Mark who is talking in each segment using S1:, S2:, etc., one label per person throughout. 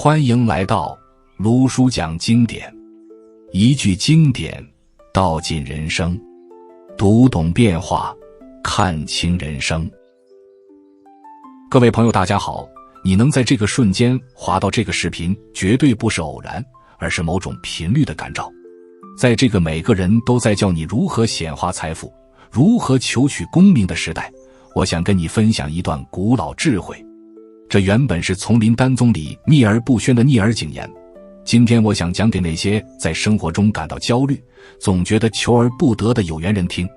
S1: 欢迎来到卢叔讲经典，一句经典道尽人生，读懂变化，看清人生。各位朋友大家好，你能在这个瞬间滑到这个视频，绝对不是偶然，而是某种频率的感召。在这个每个人都在教你如何显化财富，如何求取功名的时代，我想跟你分享一段古老智慧。这原本是丛林丹宗里秘而不宣的逆耳警言，今天我想讲给那些在生活中感到焦虑，总觉得求而不得的有缘人听。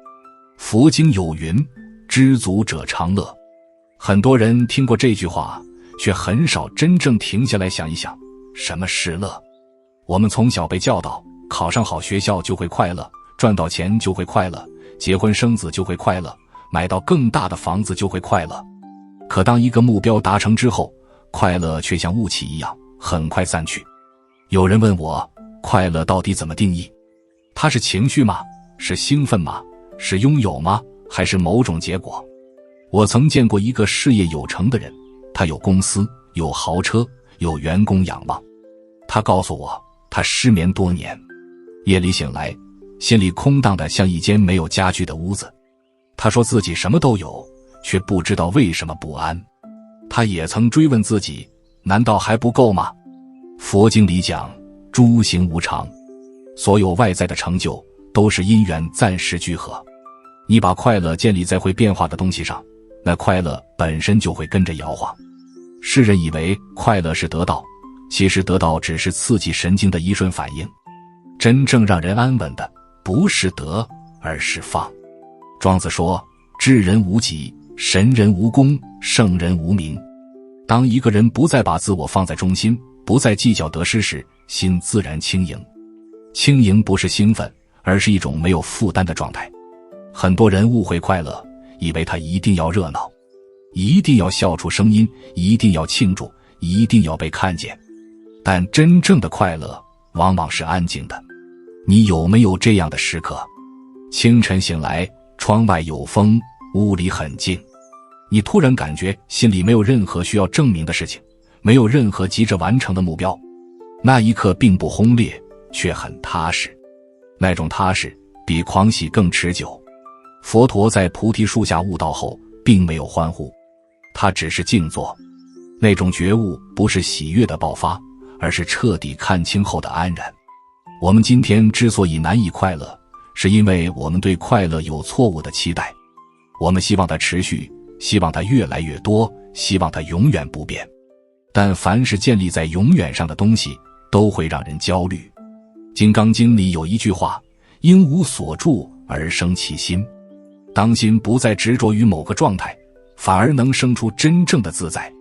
S1: 佛经有云，知足者常乐。很多人听过这句话，却很少真正停下来想一想，什么是乐？我们从小被教导，考上好学校就会快乐，赚到钱就会快乐，结婚生子就会快乐，买到更大的房子就会快乐。可当一个目标达成之后，快乐却像雾气一样很快散去。有人问我，快乐到底怎么定义？它是情绪吗？是兴奋吗？是拥有吗？还是某种结果？我曾见过一个事业有成的人，他有公司，有豪车，有员工仰望。他告诉我，他失眠多年，夜里醒来，心里空荡的像一间没有家具的屋子。他说自己什么都有，却不知道为什么不安。他也曾追问自己，难道还不够吗？佛经里讲，诸行无常，所有外在的成就都是因缘暂时聚合。你把快乐建立在会变化的东西上，那快乐本身就会跟着摇晃。世人以为快乐是得到，其实得到只是刺激神经的一瞬反应。真正让人安稳的不是得，而是放。庄子说，智人无己，神人无功，圣人无名。当一个人不再把自我放在中心，不再计较得失时，心自然轻盈。轻盈不是兴奋，而是一种没有负担的状态。很多人误会快乐，以为他一定要热闹，一定要笑出声音，一定要庆祝，一定要被看见。但真正的快乐往往是安静的。你有没有这样的时刻？清晨醒来，窗外有风，屋里很静，你突然感觉心里没有任何需要证明的事情，没有任何急着完成的目标。那一刻并不轰烈，却很踏实。那种踏实比狂喜更持久。佛陀在菩提树下悟道后并没有欢呼，他只是静坐。那种觉悟不是喜悦的爆发，而是彻底看清后的安然。我们今天之所以难以快乐，是因为我们对快乐有错误的期待。我们希望它持续，希望它越来越多，希望它永远不变。但凡是建立在永远上的东西，都会让人焦虑。金刚经里有一句话，因无所住而生其心。当心不再执着于某个状态，反而能生出真正的自在。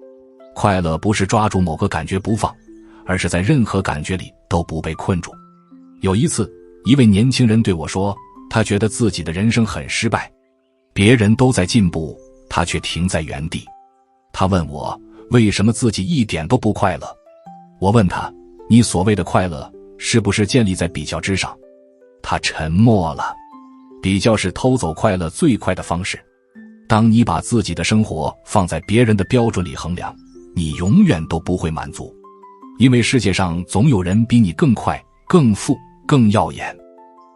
S1: 快乐不是抓住某个感觉不放，而是在任何感觉里都不被困住。有一次，一位年轻人对我说，他觉得自己的人生很失败，别人都在进步，他却停在原地。他问我，为什么自己一点都不快乐？我问他，你所谓的快乐，是不是建立在比较之上？他沉默了。比较是偷走快乐最快的方式。当你把自己的生活放在别人的标准里衡量，你永远都不会满足。因为世界上总有人比你更快、更富、更耀眼。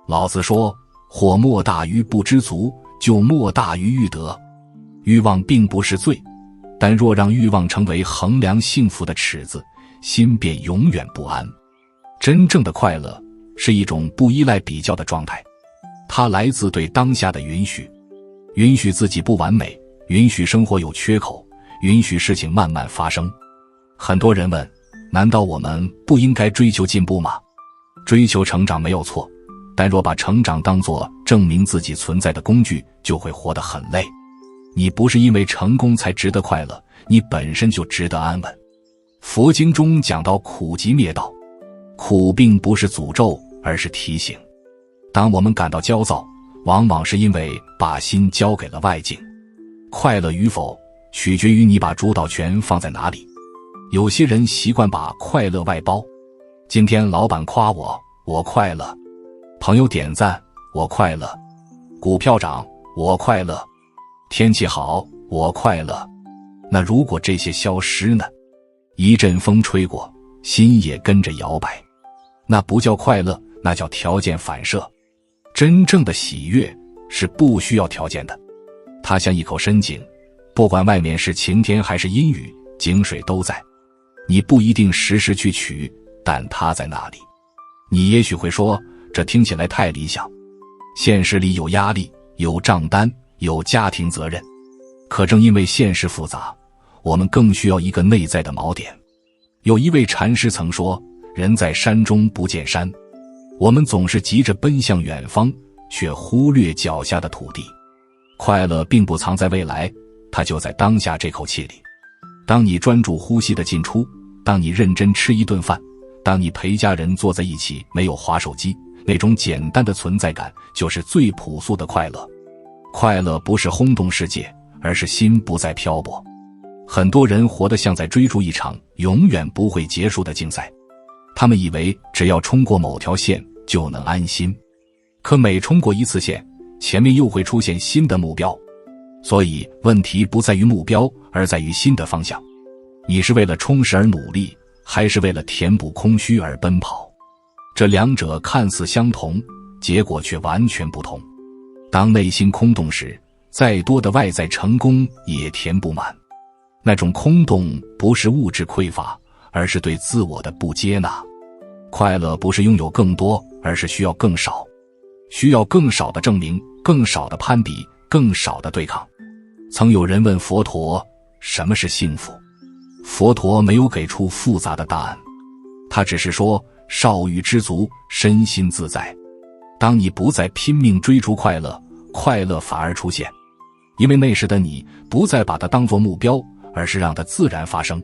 S1: 老子说，或莫大于不知足，就莫大于欲得。欲望并不是罪，但若让欲望成为衡量幸福的尺子，心便永远不安。真正的快乐是一种不依赖比较的状态，它来自对当下的允许，允许自己不完美，允许生活有缺口，允许事情慢慢发生。很多人问，难道我们不应该追求进步吗？追求成长没有错，但若把成长当作证明自己存在的工具，就会活得很累。你不是因为成功才值得快乐，你本身就值得安稳。佛经中讲到苦集灭道，苦并不是诅咒，而是提醒。当我们感到焦躁，往往是因为把心交给了外境。快乐与否，取决于你把主导权放在哪里。有些人习惯把快乐外包，今天老板夸我，我快乐；朋友点赞，我快乐；股票涨，我快乐；天气好，我快乐。那如果这些消失呢？一阵风吹过，心也跟着摇摆。那不叫快乐，那叫条件反射。真正的喜悦是不需要条件的，它像一口深井，不管外面是晴天还是阴雨，井水都在。你不一定时时去取，但它在那里。你也许会说，这听起来太理想。现实里有压力，有账单，有家庭责任。可正因为现实复杂，我们更需要一个内在的锚点。有一位禅师曾说，人在山中不见山。我们总是急着奔向远方，却忽略脚下的土地。快乐并不藏在未来，它就在当下这口气里。当你专注呼吸的进出，当你认真吃一顿饭，当你陪家人坐在一起没有滑手机，那种简单的存在感就是最朴素的快乐。快乐不是轰动世界，而是心不再漂泊。很多人活得像在追逐一场永远不会结束的竞赛，他们以为只要冲过某条线就能安心，可每冲过一次线，前面又会出现新的目标。所以问题不在于目标，而在于新的方向。你是为了充实而努力，还是为了填补空虚而奔跑？这两者看似相同，结果却完全不同。当内心空洞时，再多的外在成功也填不满。那种空洞不是物质匮乏，而是对自我的不接纳。快乐不是拥有更多，而是需要更少。需要更少的证明，更少的攀比，更少的对抗。曾有人问佛陀，什么是幸福？佛陀没有给出复杂的答案，他只是说，少欲知足，身心自在。当你不再拼命追逐快乐，快乐反而出现。因为那时的你不再把它当作目标，而是让它自然发生。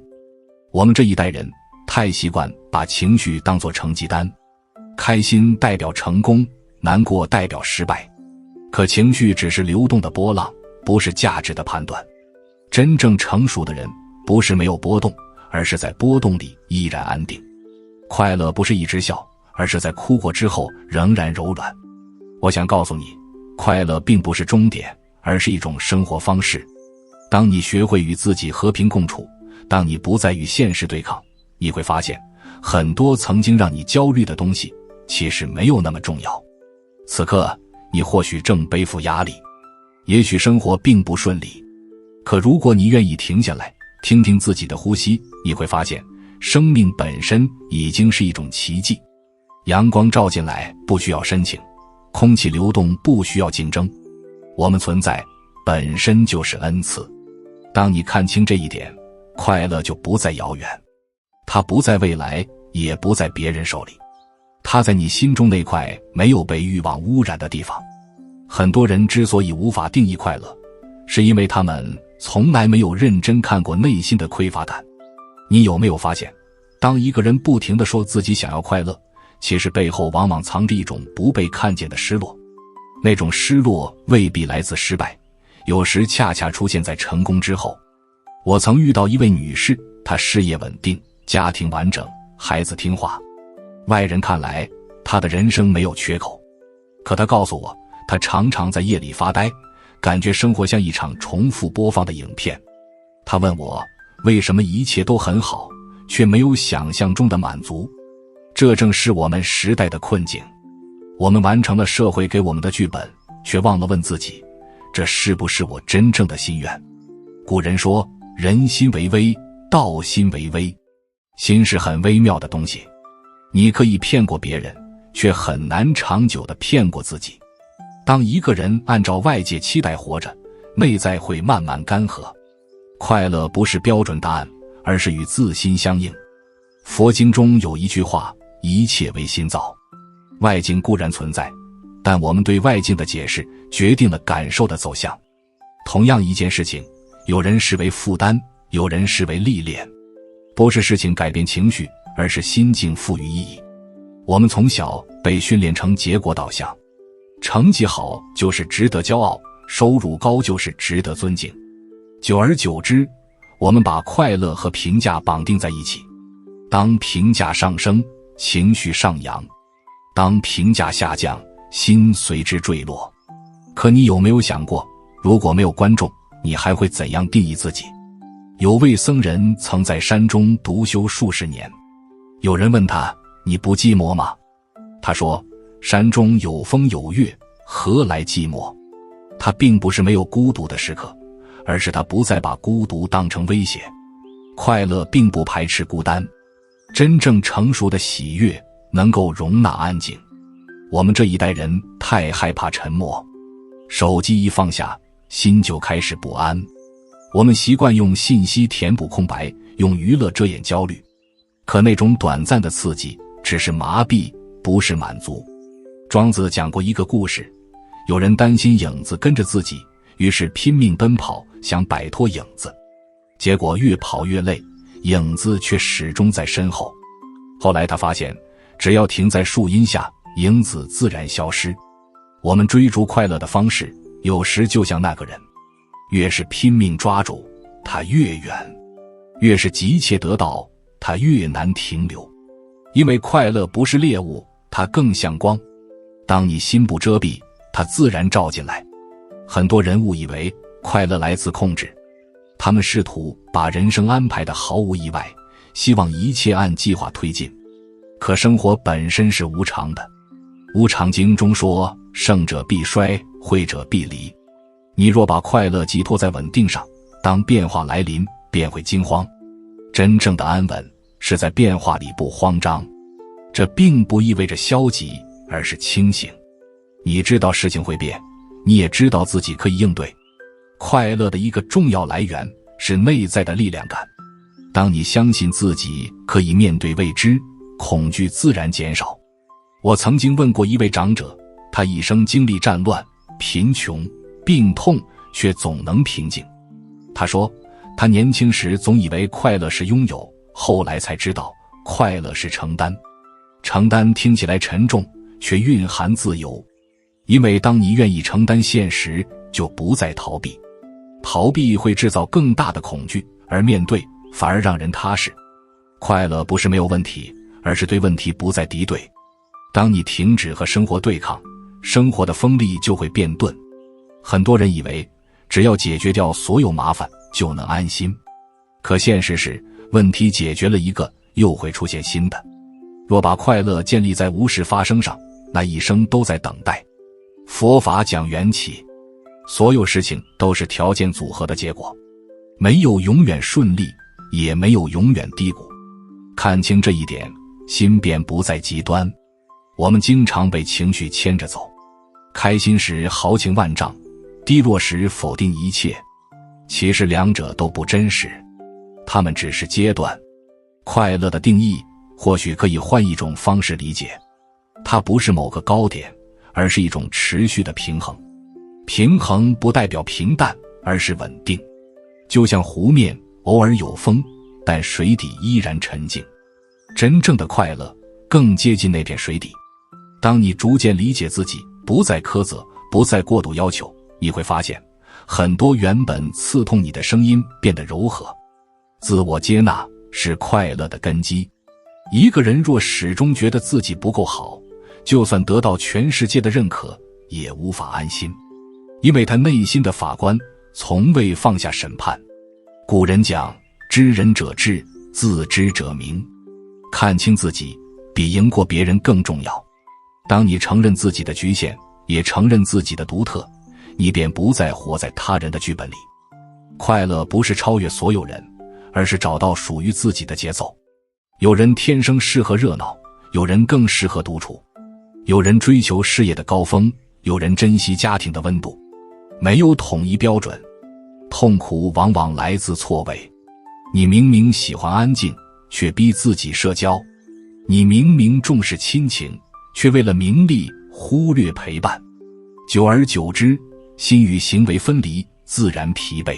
S1: 我们这一代人太习惯把情绪当作成绩单，开心代表成功，难过代表失败。可情绪只是流动的波浪，不是价值的判断。真正成熟的人不是没有波动，而是在波动里依然安定。快乐不是一直笑，而是在哭过之后仍然柔软。我想告诉你，快乐并不是终点，而是一种生活方式。当你学会与自己和平共处，当你不再与现实对抗，你会发现，很多曾经让你焦虑的东西，其实没有那么重要。此刻，你或许正背负压力，也许生活并不顺利。可如果你愿意停下来，听听自己的呼吸，你会发现，生命本身已经是一种奇迹。阳光照进来不需要申请，空气流动不需要竞争，我们存在本身就是恩赐。当你看清这一点，快乐就不再遥远，它不在未来，也不在别人手里，它在你心中那块没有被欲望污染的地方。很多人之所以无法定义快乐，是因为他们从来没有认真看过内心的匮乏感。你有没有发现，当一个人不停地说自己想要快乐，其实背后往往藏着一种不被看见的失落。那种失落未必来自失败，有时恰恰出现在成功之后。我曾遇到一位女士，她事业稳定，家庭完整，孩子听话。外人看来，她的人生没有缺口。可她告诉我，她常常在夜里发呆，感觉生活像一场重复播放的影片。她问我，为什么一切都很好，却没有想象中的满足？这正是我们时代的困境。我们完成了社会给我们的剧本，却忘了问自己，这是不是我真正的心愿？古人说，人心为微，道心为微。心是很微妙的东西，你可以骗过别人，却很难长久地骗过自己。当一个人按照外界期待活着，内在会慢慢干涸。快乐不是标准答案，而是与自心相应。佛经中有一句话，一切为心造。外境固然存在，但我们对外境的解释决定了感受的走向。同样一件事情，有人视为负担，有人视为历练。不是事情改变情绪，而是心境赋予意义。我们从小被训练成结果导向，成绩好就是值得骄傲，收入高就是值得尊敬。久而久之，我们把快乐和评价绑定在一起。当评价上升，情绪上扬；当评价下降，心随之坠落。可你有没有想过，如果没有观众，你还会怎样定义自己？有位僧人曾在山中独修数十年，有人问他，你不寂寞吗？他说，山中有风有月，何来寂寞？他并不是没有孤独的时刻，而是他不再把孤独当成威胁。快乐并不排斥孤单，真正成熟的喜悦能够容纳安静。我们这一代人太害怕沉默，手机一放下，心就开始不安。我们习惯用信息填补空白，用娱乐遮掩焦虑。可那种短暂的刺激只是麻痹，不是满足。庄子讲过一个故事，有人担心影子跟着自己，于是拼命奔跑，想摆脱影子。结果越跑越累，影子却始终在身后。后来他发现，只要停在树荫下，影子自然消失。我们追逐快乐的方式，有时就像那个人，越是拼命抓住，它越远；越是急切得到，它越难停留。因为快乐不是猎物，它更像光。当你心不遮蔽，它自然照进来。很多人误以为快乐来自控制，他们试图把人生安排得毫无意外，希望一切按计划推进。可生活本身是无常的，无常经中说，胜者必衰，败者必离。你若把快乐寄托在稳定上，当变化来临，便会惊慌。真正的安稳是在变化里不慌张，这并不意味着消极，而是清醒。你知道事情会变，你也知道自己可以应对。快乐的一个重要来源是内在的力量感。当你相信自己可以面对未知，恐惧自然减少。我曾经问过一位长者，他一生经历战乱、贫穷、病痛，却总能平静。他说，他年轻时总以为快乐是拥有，后来才知道快乐是承担。承担听起来沉重，却蕴含自由。因为当你愿意承担现实，就不再逃避。逃避会制造更大的恐惧，而面对反而让人踏实。快乐不是没有问题，而是对问题不再敌对。当你停止和生活对抗，生活的锋利就会变钝。很多人以为只要解决掉所有麻烦就能安心，可现实是，问题解决了一个，又会出现新的。若把快乐建立在无事发生上，那一生都在等待。佛法讲缘起，所有事情都是条件组合的结果，没有永远顺利，也没有永远低谷。看清这一点，心便不再极端。我们经常被情绪牵着走，开心时豪情万丈，低落时否定一切。其实两者都不真实，它们只是阶段。快乐的定义或许可以换一种方式理解，它不是某个高点，而是一种持续的平衡。平衡不代表平淡，而是稳定。就像湖面偶尔有风，但水底依然沉静。真正的快乐更接近那片水底。当你逐渐理解自己，不再苛责，不再过度要求，你会发现很多原本刺痛你的声音变得柔和。自我接纳是快乐的根基。一个人若始终觉得自己不够好，就算得到全世界的认可，也无法安心，因为他内心的法官从未放下审判。古人讲，知人者智，自知者明。看清自己比赢过别人更重要。当你承认自己的局限，也承认自己的独特，你便不再活在他人的剧本里。快乐不是超越所有人，而是找到属于自己的节奏。有人天生适合热闹，有人更适合独处。有人追求事业的高峰，有人珍惜家庭的温度。没有统一标准，痛苦往往来自错位。你明明喜欢安静，却逼自己社交；你明明重视亲情，却为了名利忽略陪伴。久而久之，心与行为分离，自然疲惫。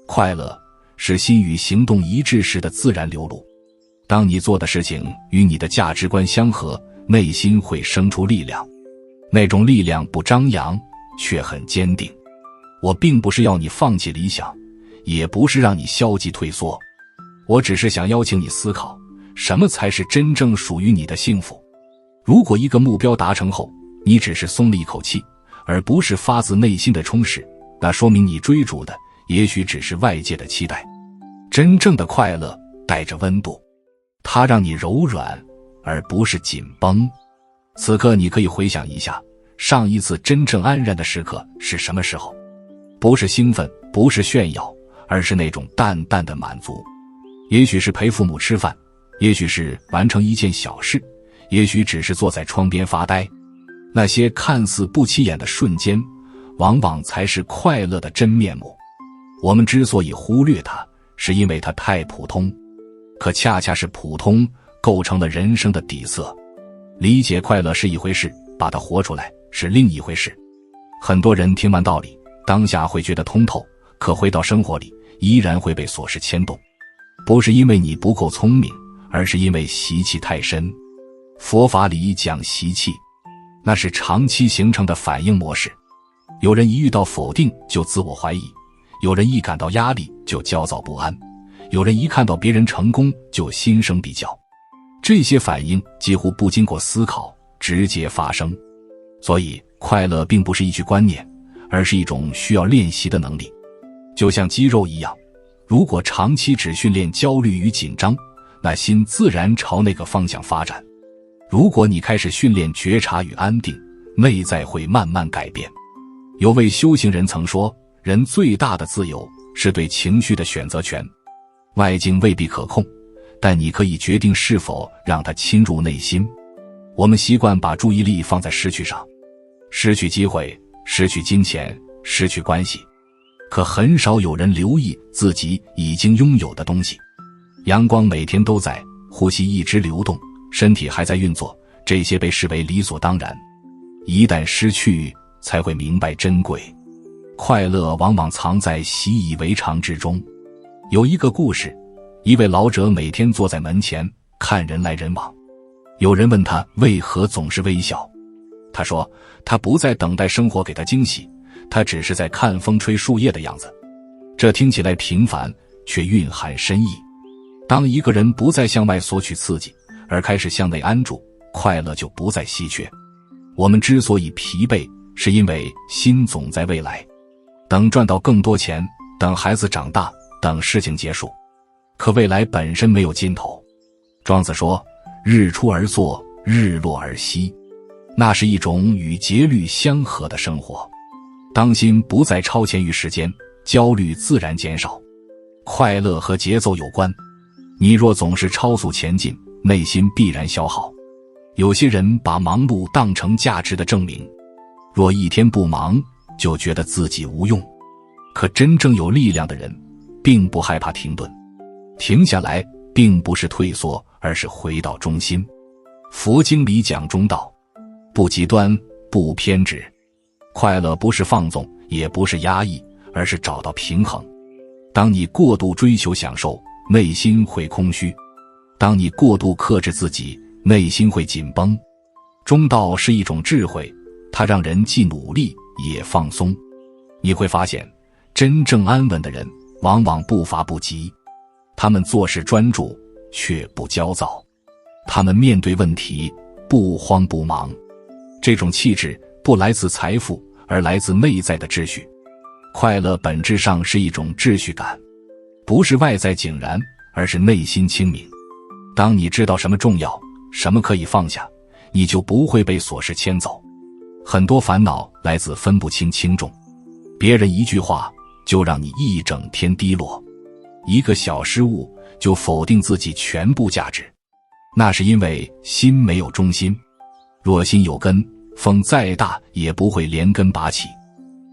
S1: 快乐是心与行动一致时的自然流露。当你做的事情与你的价值观相合，内心会生出力量。那种力量不张扬，却很坚定。我并不是要你放弃理想，也不是让你消极退缩，我只是想邀请你思考，什么才是真正属于你的幸福。如果一个目标达成后，你只是松了一口气，而不是发自内心的充实，那说明你追逐的也许只是外界的期待。真正的快乐带着温度，它让你柔软，而不是紧绷。此刻你可以回想一下，上一次真正安然的时刻是什么时候？不是兴奋，不是炫耀，而是那种淡淡的满足。也许是陪父母吃饭，也许是完成一件小事，也许只是坐在窗边发呆。那些看似不起眼的瞬间，往往才是快乐的真面目。我们之所以忽略它，是因为它太普通。可恰恰是普通，构成了人生的底色。理解快乐是一回事，把它活出来是另一回事。很多人听完道理，当下会觉得通透，可回到生活里，依然会被琐事牵动。不是因为你不够聪明，而是因为习气太深。佛法里讲习气，那是长期形成的反应模式。有人一遇到否定就自我怀疑，有人一感到压力就焦躁不安，有人一看到别人成功就心生比较。这些反应几乎不经过思考，直接发生。所以快乐并不是一句观念，而是一种需要练习的能力。就像肌肉一样，如果长期只训练焦虑与紧张，那心自然朝那个方向发展。如果你开始训练觉察与安定，内在会慢慢改变。有位修行人曾说，人最大的自由是对情绪的选择权。外境未必可控，但你可以决定是否让它侵入内心。我们习惯把注意力放在失去上，失去机会，失去金钱，失去关系，可很少有人留意自己已经拥有的东西。阳光每天都在，呼吸一直流动，身体还在运作，这些被视为理所当然。一旦失去，才会明白珍贵。快乐往往藏在习以为常之中。有一个故事，一位老者每天坐在门前看人来人往。有人问他为何总是微笑，他说他不再等待生活给他惊喜，他只是在看风吹树叶的样子。这听起来平凡，却蕴含深意。当一个人不再向外索取刺激，而开始向内安住，快乐就不再稀缺。我们之所以疲惫，是因为心总在未来，等赚到更多钱，等孩子长大，等事情结束。可未来本身没有尽头。庄子说，日出而作，日落而息，那是一种与节律相合的生活。当心不再超前于时间，焦虑自然减少。快乐和节奏有关，你若总是超速前进，内心必然消耗。有些人把忙碌当成价值的证明，若一天不忙，就觉得自己无用。可真正有力量的人，并不害怕停顿。停下来，并不是退缩，而是回到中心。佛经里讲中道，不极端，不偏执。快乐不是放纵，也不是压抑，而是找到平衡。当你过度追求享受，内心会空虚；当你过度克制自己，内心会紧绷。中道是一种智慧，它让人既努力也放松。你会发现，真正安稳的人往往步伐不急，他们做事专注，却不焦躁；他们面对问题不慌不忙。这种气质不来自财富，而来自内在的秩序。快乐本质上是一种秩序感，不是外在井然，而是内心清明。当你知道什么重要，什么可以放下，你就不会被琐事牵走。很多烦恼来自分不清轻重，别人一句话就让你一整天低落，一个小失误就否定自己全部价值，那是因为心没有中心。若心有根，风再大也不会连根拔起。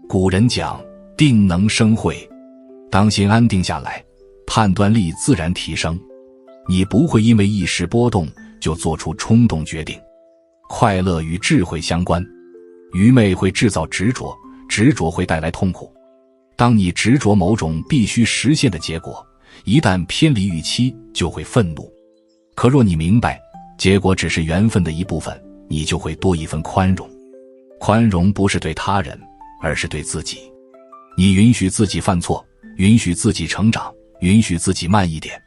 S1: 古人讲，定能生慧。当心安定下来，判断力自然提升，你不会因为一时波动就做出冲动决定。快乐与智慧相关，愚昧会制造执着，执着会带来痛苦。当你执着某种必须实现的结果，一旦偏离预期，就会愤怒。可若你明白，结果只是缘分的一部分，你就会多一份宽容。宽容不是对他人，而是对自己。你允许自己犯错，允许自己成长，允许自己慢一点。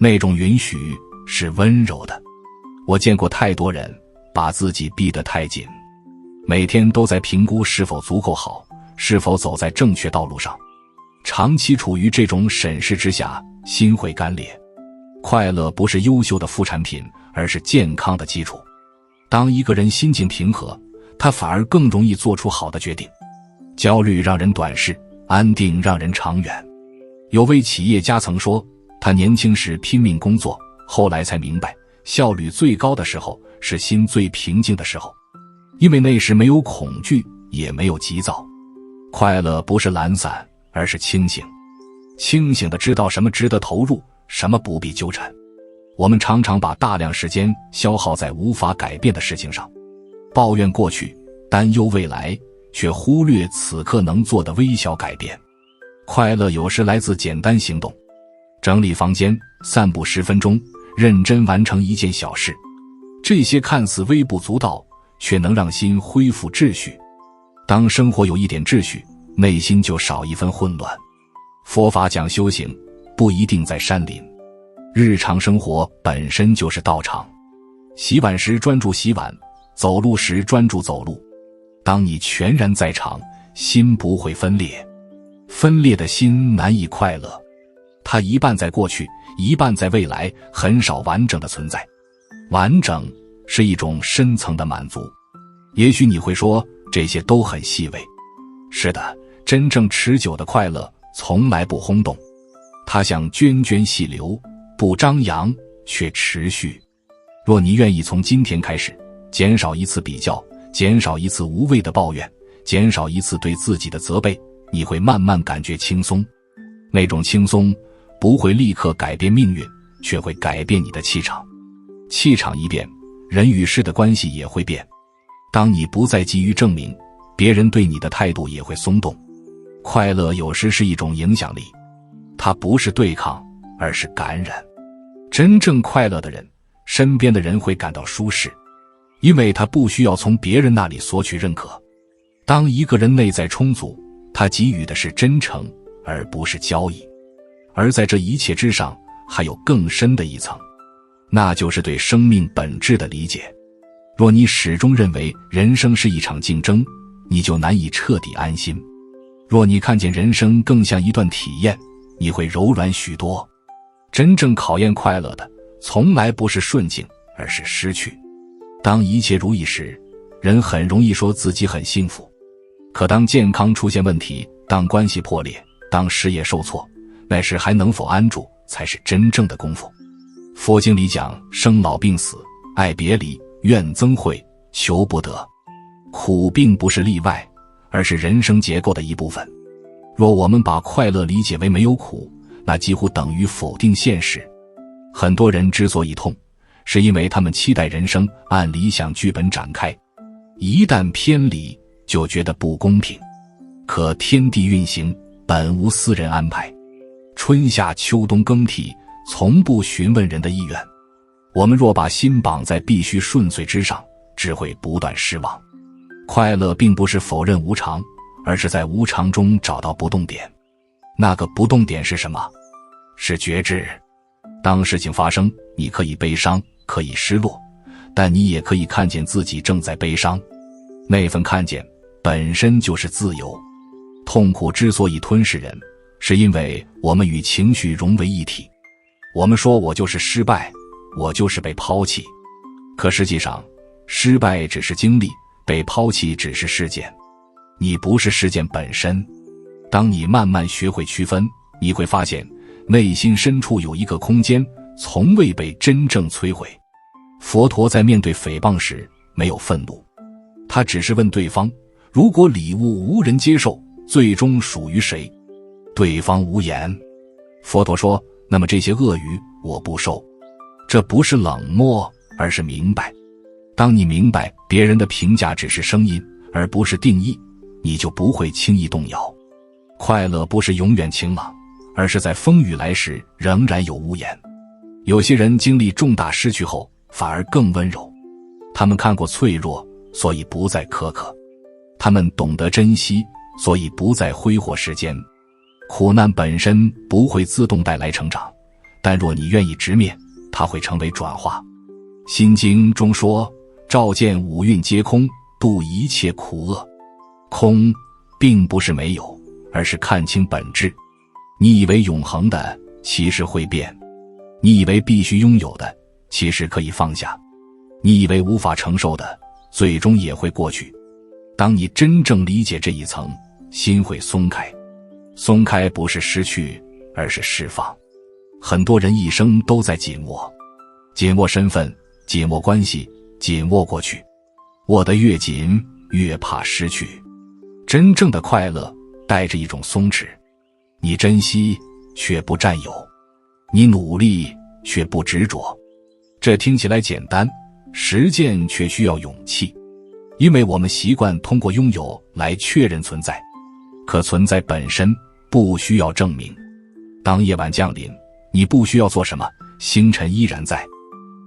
S1: 那种允许是温柔的。我见过太多人把自己逼得太紧，每天都在评估是否足够好，是否走在正确道路上。长期处于这种审视之下，心会干裂。快乐不是优秀的副产品，而是健康的基础。当一个人心境平和，他反而更容易做出好的决定。焦虑让人短视，安定让人长远。有位企业家曾说，他年轻时拼命工作，后来才明白，效率最高的时候是心最平静的时候，因为那时没有恐惧，也没有急躁。快乐不是懒散，而是清醒。清醒地知道什么值得投入，什么不必纠缠。我们常常把大量时间消耗在无法改变的事情上，抱怨过去，担忧未来，却忽略此刻能做的微小改变。快乐有时来自简单行动，整理房间，散步10分钟，认真完成一件小事，这些看似微不足道，却能让心恢复秩序。当生活有一点秩序，内心就少一分混乱。佛法讲修行，不一定在山林，日常生活本身就是道场。洗碗时专注洗碗，走路时专注走路。当你全然在场，心不会分裂。分裂的心难以快乐，它一半在过去，一半在未来，很少完整的存在。完整是一种深层的满足。也许你会说，这些都很细微。是的，真正持久的快乐从来不轰动，它像涓涓细流，不张扬却持续。若你愿意从今天开始，减少一次比较，减少一次无谓的抱怨，减少一次对自己的责备，你会慢慢感觉轻松。那种轻松不会立刻改变命运，却会改变你的气场。气场一变，人与事的关系也会变。当你不再急于证明，别人对你的态度也会松动。快乐有时是一种影响力，它不是对抗，而是感染。真正快乐的人，身边的人会感到舒适，因为他不需要从别人那里索取认可。当一个人内在充足，他给予的是真诚，而不是交易。而在这一切之上，还有更深的一层，那就是对生命本质的理解。若你始终认为人生是一场竞争，你就难以彻底安心。若你看见人生更像一段体验，你会柔软许多。真正考验快乐的，从来不是顺境，而是失去。当一切如意时，人很容易说自己很幸福。可当健康出现问题，当关系破裂，当事业受挫，那时还能否安住，才是真正的功夫。佛经里讲生老病死、爱别离、怨憎会、求不得。苦并不是例外，而是人生结构的一部分。若我们把快乐理解为没有苦，那几乎等于否定现实。很多人之所以痛，是因为他们期待人生按理想剧本展开，一旦偏离，就觉得不公平。可天地运行，本无私人安排，春夏秋冬更替，从不询问人的意愿。我们若把心绑在必须顺遂之上，只会不断失望。快乐并不是否认无常，而是在无常中找到不动点。那个不动点是什么？是觉知。当事情发生，你可以悲伤，可以失落，但你也可以看见自己正在悲伤。那份看见本身就是自由。痛苦之所以吞噬人，是因为我们与情绪融为一体。我们说我就是失败，我就是被抛弃。可实际上，失败只是经历，被抛弃只是事件。你不是事件本身。当你慢慢学会区分，你会发现内心深处有一个空间，从未被真正摧毁。佛陀在面对诽谤时没有愤怒，他只是问对方，如果礼物无人接受，最终属于谁？对方无言。佛陀说，那么这些恶语我不受。这不是冷漠，而是明白。当你明白别人的评价只是声音，而不是定义，你就不会轻易动摇。快乐不是永远晴朗，而是在风雨来时仍然有屋檐。有些人经历重大失去后反而更温柔，他们看过脆弱，所以不再苛刻，他们懂得珍惜，所以不再挥霍时间。苦难本身不会自动带来成长，但若你愿意直面，它会成为转化。心经中说，照见五蕴皆空，度一切苦厄。空并不是没有，而是看清本质。你以为永恒的，其实会变。你以为必须拥有的，其实可以放下；你以为无法承受的，最终也会过去。当你真正理解这一层，心会松开。松开不是失去，而是释放。很多人一生都在紧握，紧握身份，紧握关系，紧握过去。握得越紧，越怕失去。真正的快乐带着一种松弛，你珍惜却不占有，你努力却不执着。这听起来简单，实践却需要勇气。因为我们习惯通过拥有来确认存在，可存在本身不需要证明。当夜晚降临，你不需要做什么，星辰依然在；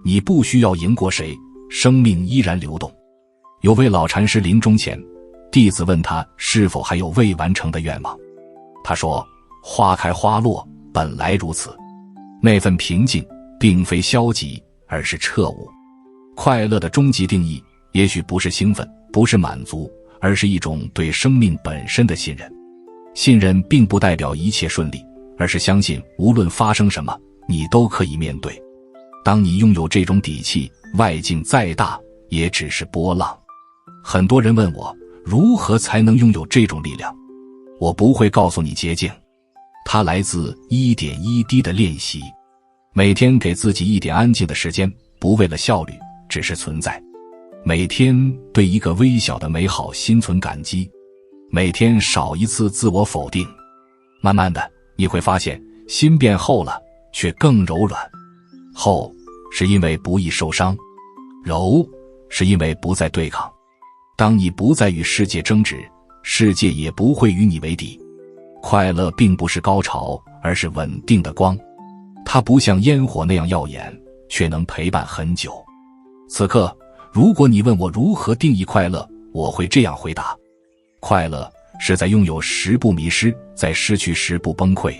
S1: 你不需要赢过谁，生命依然流动。有位老禅师临终前，弟子问他是否还有未完成的愿望。他说：花开花落，本来如此。那份平静并非消极，而是彻悟。快乐的终极定义也许不是兴奋，不是满足，而是一种对生命本身的信任。信任并不代表一切顺利，而是相信无论发生什么，你都可以面对。当你拥有这种底气，外境再大也只是波浪。很多人问我，如何才能拥有这种力量？我不会告诉你捷径，它来自一点一滴的练习。每天给自己一点安静的时间，不为了效率，只是存在。每天对一个微小的美好心存感激，每天少一次自我否定。慢慢的，你会发现心变厚了，却更柔软。厚是因为不易受伤，柔是因为不再对抗。当你不再与世界争执，世界也不会与你为敌。快乐并不是高潮，而是稳定的光。它不像烟火那样耀眼，却能陪伴很久。此刻，如果你问我如何定义快乐，我会这样回答：快乐是在拥有时不迷失，在失去时不崩溃。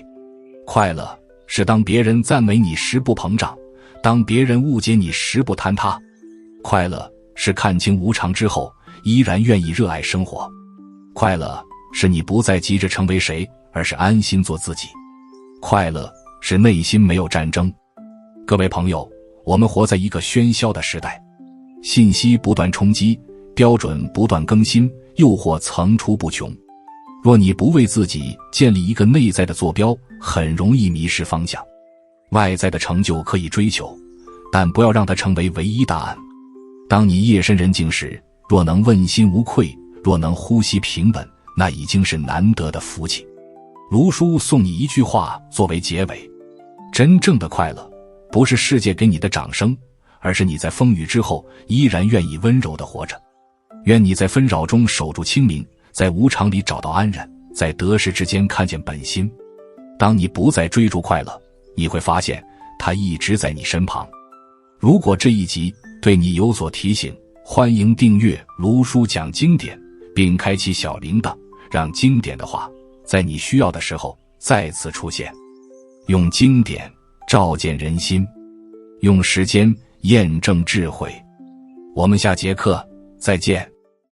S1: 快乐是当别人赞美你时不膨胀，当别人误解你时不坍塌。快乐是看清无常之后，依然愿意热爱生活。快乐是你不再急着成为谁，而是安心做自己。快乐是内心没有战争。各位朋友，我们活在一个喧嚣的时代，信息不断冲击，标准不断更新，诱惑层出不穷。若你不为自己建立一个内在的坐标，很容易迷失方向。外在的成就可以追求，但不要让它成为唯一答案。当你夜深人静时，若能问心无愧，若能呼吸平稳，那已经是难得的福气。卢叔送你一句话作为结尾：真正的快乐，不是世界给你的掌声，而是你在风雨之后依然愿意温柔地活着。愿你在纷扰中守住清明，在无常里找到安然，在得失之间看见本心。当你不再追逐快乐，你会发现它一直在你身旁。如果这一集对你有所提醒，欢迎订阅卢叔讲经典，并开启小铃铛，让经典的话在你需要的时候再次出现。用经典照见人心，用时间验证智慧。我们下节课再见。